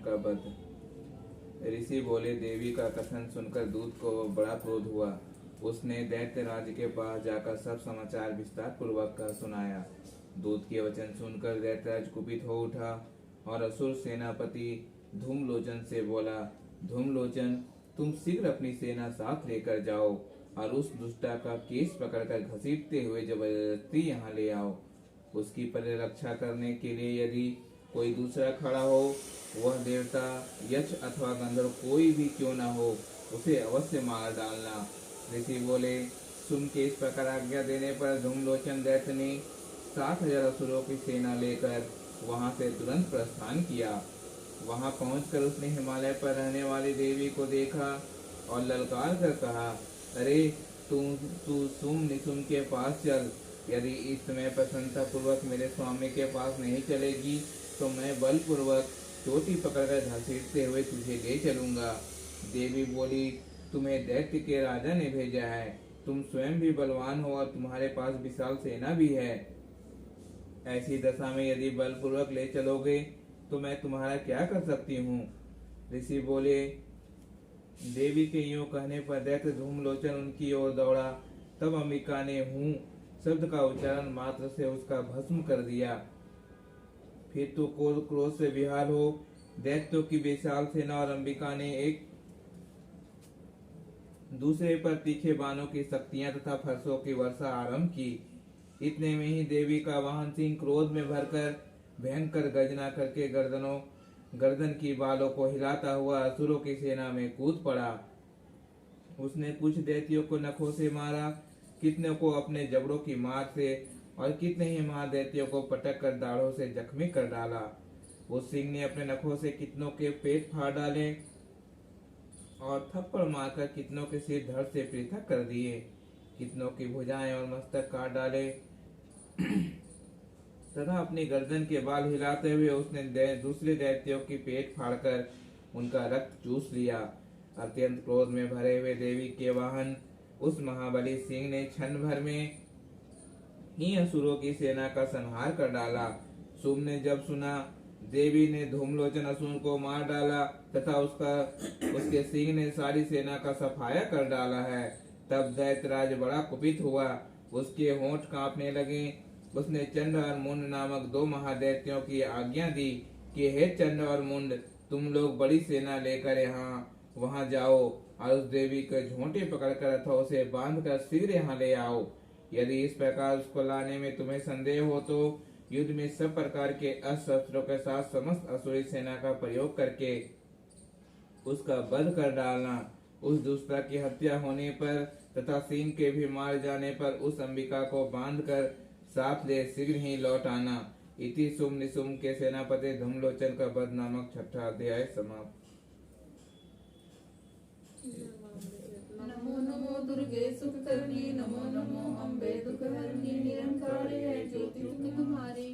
का वध। ऋषि बोले, देवी का कथन सुनकर दूत को बड़ा क्रोध हुआ। उसने दैत्य राज के पास जाकर सब समाचार विस्तार पूर्वक सुनाया। दूत के वचन सुनकर दैत्यराज कुपित हो उठा और असुर सेनापति धूमलोचन से बोला, धूमलोचन, तुम शीघ्र अपनी सेना साथ लेकर जाओ और उस दुष्टा का केस पकड़कर घसीटते हुए जबरदस्ती यहाँ ले आओ। उसकी परिरक्षा करने के लिए यदि कोई दूसरा खड़ा हो, वह देवता, यक्ष अथवा गंधर्व कोई भी क्यों न हो, उसे अवश्य मार डालना। ऋषि बोले, सुन के इस प्रकार आज्ञा देने पर धूमलोचन दैत्य ने 7,000 असुरों की सेना लेकर वहां से तुरंत प्रस्थान किया। वहां पहुंचकर उसने हिमालय पर रहने वाली देवी को देखा और ललकार कर कहा, अरे तू सुम निसुम के पास चल। यदि इस समय प्रसन्नता पूर्वक मेरे स्वामी के पास नहीं चलेगी तो मैं बलपूर्वक चोटी पकड़कर घसीटते हुए तुझे ले चलूंगा। देवी बोली, तुम्हें दैत्य के राजा ने भेजा है। तुम स्वयं भी बलवान हो और तुम्हारे पास विशाल सेना भी है। ऐसी दशा में यदि बलपूर्वक ले चलोगे तो मैं तुम्हारा क्या कर सकती हूँ। ऋषि बोले, देवी के यूं कहने पर दैत्य धूमलोचन उनकी ओर दौड़ा। तब अंबिका ने हूँ शब्द का उच्चारण मात्र से उसका भस्म कर दिया। फिर तो क्रोध से विहाल हो दैत्यों की विशाल सेना और अंबिका ने एक दूसरे पर तीखे बाणों की शक्तियां तथा फरसों की वर्षा आरंभ की। इतने में ही देवी का वाहन सिंह क्रोध में भरकर भयंकर गर्जना करके गर्दन की बालों को हिलाता हुआ असुरों की सेना में कूद पड़ा। उसने कुछ दैत्यों को नखों से मारा, कितने को अपने जबड़ों की मार से और कितने ही महादैत्यों को पटक कर दाढ़ों से जख्मी कर डाला। उस सिंह ने अपने नखों से कितनों के पेट फाड़ डाले और थप्पड़ मारकर कितनों के सिर धड़ से पृथक कर दिए। कितनों की भुजाएं और मस्तक काट डाले तथा अपनी गर्दन के बाल हिलाते हुए उसने दूसरे दैत्यों की पेट फाड़कर उनका रक्त चूस लिया। अत्यंत क्रोध में भरे हुए देवी के वाहन उस महाबली सिंह ने क्षण भर में ही असुरों की सेना का संहार कर डाला। सुम ने जब सुना देवी ने धूमलोचन असुर को मार डाला तथा उसके सिंह ने सारी सेना का सफाया कर डाला है, तब दैत्यराज बड़ा कुपित हुआ। उसके होंठ कांपने लगे। उसने चंड और मुंड नामक 2 महादैत्यों की आज्ञा दी कि हे चंड और मुंड, तुम लोग बड़ी सेना लेकर वहां जाओ और उस देवी के झोंटे पकड़कर अथवा उसे बांधकर शीघ्र यहाँ ले आओ। यदि इस प्रकार उसको लाने में तुम्हें संदेह हो तो युद्ध में सब प्रकार के अस्त्र शस्त्रों के साथ समस्त असुरी सेना का प्रयोग करके उसका वध कर डालना। उस दुष्टा की हत्या होने पर तथा सिंह के भी मार जाने पर उस अंबिका को बांधकर साथ ले शीघ्र ही लौट आना। इति सुम निसुम के सेनापति धूमलोचन का वध नामक 6वां अध्याय समाप्त। नमो नमो दुर्गे सुखकर्णी, नमो नमो अम्बे दुखहरणी, निरंकार है ज्योति तुम्हारी,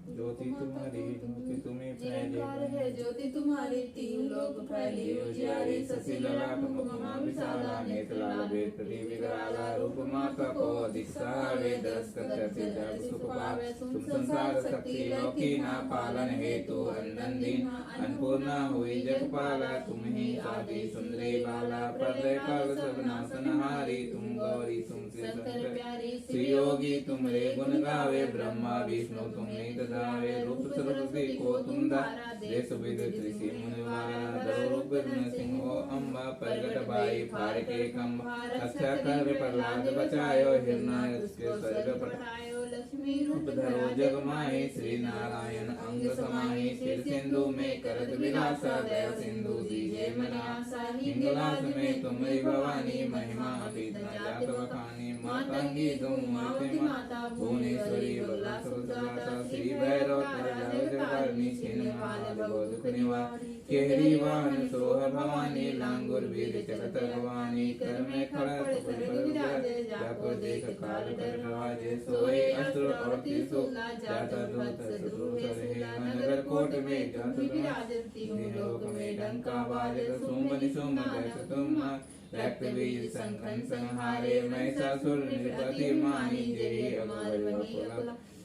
ज्योति तुम्हारी ज्योति तुम्हें निरंकार है ज्योति तुम्हारी, 3 लोक फैली उजियारी, शशि ललाट मुखमा विशाला, नेत्र लाभेत प्रति विकराला, रूप माता को अधिक सहारे, 10 कथ्य जग सुख पावे, तुम संसार शक्ति लोकी ना पालन हेतु, अनंत दिन अन्नपूर्णा हुई जगपाला, तुम ही आदि सुंदरी बाला, प्रलय काल सब नाशनहारी, तुम गौरी तुम शंकर प्यारी, श्री योगी तुमरे गुण गावे, ब्रह्मा विष्णु तुम नित गावे, रूप सरस्वती को तुम धारा, देश विदित ऋषि मुनिवारा, दरो रूप नरसिंह अम्बा, प्रगट बाई फार के कम, अच्छा कर प्रहलाद बचायो, हिरणायक के स्वर्ग पठायो, लक्ष्मी रूप धरो जग माहि, श्री नारायण अंग समाहि, सिर सिंधु में करत विलासा, दया सिंधु दीजे मनासा, हिंगलाज में तुमरी भवानी, महिमा अतीत न जात बखानी, मातंगी तुम माता, भुवनेश्वरी बल्ला सुजाता, श्री भैरव तरणी छिन्न माल दुख निवार, केहरी वाहन सोह भवानी, लांगुर वीर चलत भवानी, कर में खड़ा कर विराजे, जाको देख काल कर नवाजे, सोए असुर और त्रिशूला, जाता दूत शत्रु सहे, नगर कोट में जात विराजती हूँ, लोक में डंका बाजे, सुम निसुम दैत्य तुम, रक्त बीज संखन संहारे, महिषासुर निपति माही, जय अमर वही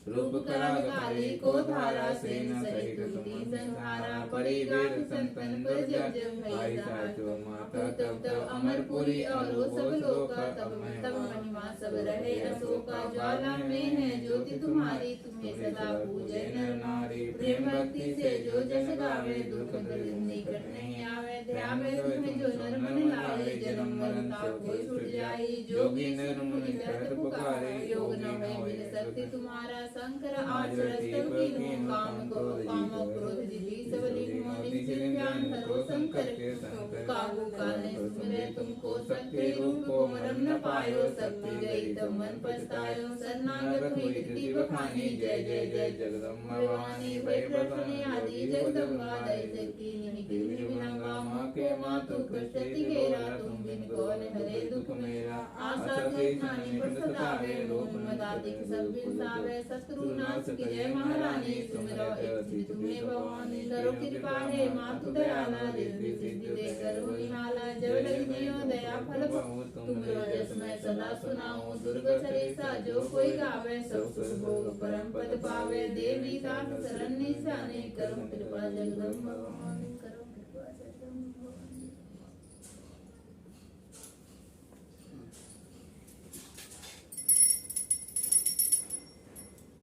रूप कराग काली को धारा सेन सहित तुम संहारा परिवेद संतन पर जब जब भाई साचो माता तब तब अमरपुरी और सब लोग तब तब महिमा सब रहे अशोका ज्वाला में है ज्योति तुम्हारी तुम्हें सदा पूजे नर नारी प्रेम भक्ति से जो जस गावे दुख निकट नहीं आवे दया में तुम्हें जो नर मन लावे जन्म मरण ताको छूट जाई जोगी नर मुनि कहत पुकारे योग न है बिन शक्ति तुम्हारा शंकर आज रस्तव कीन्हो काम क्रोध जिति सब लीन्हो निश्चय ध्यान धरो शंकर के काबू काले सुमिरे तुमको शक्ति रूप को मरम न पायो शक्ति गई तब मन पछतायो शरणागत हुई कृति बखानी जय जय जय जगदम्बा भवानी भय प्रसन्न आदि जगदम्बा दैत्य की निखिल विहंगा माँ के मातु कृष्टि घेरा तुम बिन कौन हरे दुख मेरा आशा से खानी पर सतावे रूप मदातिक सब बिन सावे शत्रु नाश की जय महारानी सुमिरो इच्छित तुम्हें भवानी करो कृपा हे मातु दयाला रिद्धि सिद्धि दे करो निहाला जब लग जियो दया फल तुमरो जस मैं सदा सुनाऊं दुर्ग सरेसा जो कोई गावे सब सुख भोग परम पद पावे देवी दास शरण निशाने करो कृपा जगदम्बा भवानी।